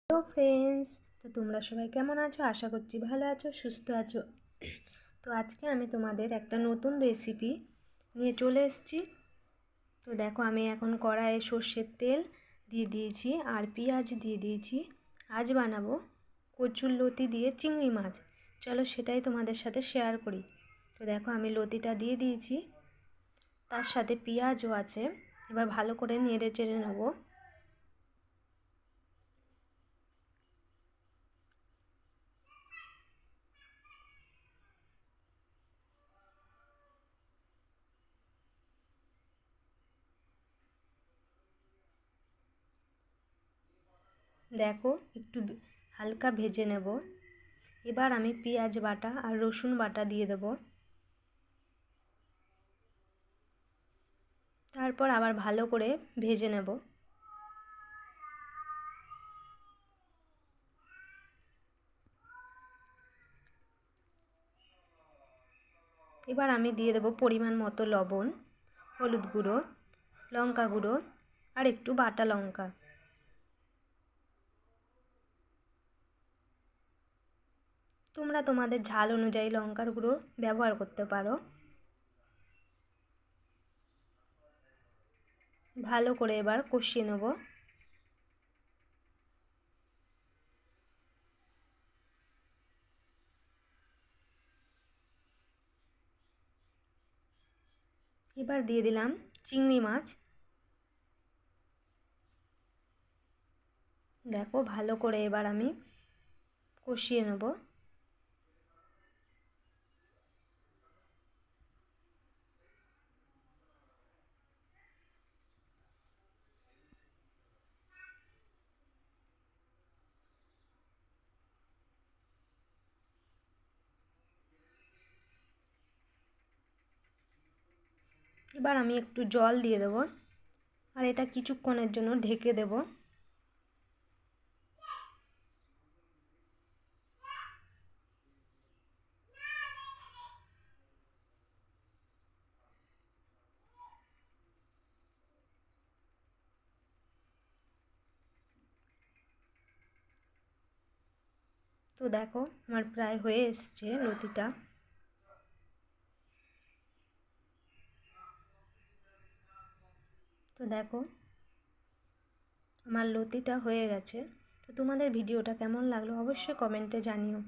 Hello friends, তো তোমরা সবাই কেমন আছো? আশা করছি ভালো আছো, সুস্থ আছো। তো আজকে আমি তোমাদের একটা নতুন রেসিপি নিয়ে চলে এসেছি। তো দেখো, আমি এখন কড়াইয়ে সর্ষের তেল দিয়ে দিয়েছি আর পেঁয়াজ দিয়ে দিয়েছি। আজ বানাবো কচুর লতি দিয়ে চিংড়ি মাছ। চলো সেটাই তোমাদের সাথে শেয়ার করি। তো দেখো, আমি লতিটা দিয়ে দিয়েছি, তার সাথে পেঁয়াজও আছে। এবার ভালো করে নেড়ে চেড়ে নেবো। দেখো, একটু হালকা ভেজে নেব। এবার আমি পেঁয়াজ বাটা আর রসুন বাটা দিয়ে দেব। তারপর আবার ভালো করে ভেজে নেব। এবার আমি দিয়ে দেব পরিমাণ মতো লবণ, হলুদ গুঁড়ো, লঙ্কা গুঁড়ো আর একটু বাটা লঙ্কা। তোমরা তোমাদের ঝাল অনুযায়ী লঙ্কার গুঁড়ো ব্যবহার করতে পারো। ভালো করে এবার কষিয়ে নেব। এবার দিয়ে দিলাম চিংড়ি মাছ। দেখো, ভালো করে এবার আমি কষিয়ে নেব। এবার আমি একটু জল দিয়ে দেব আর এটা কিছুক্ষণের জন্য ঢেকে দেব। তো দেখো, আমার প্রায় হয়ে এসছে লতিটা। তো দেখো, আমার লতিটা হয়ে গেছে। তো তোমাদের ভিডিওটা কেমন লাগলো অবশ্যই কমেন্টে জানিও।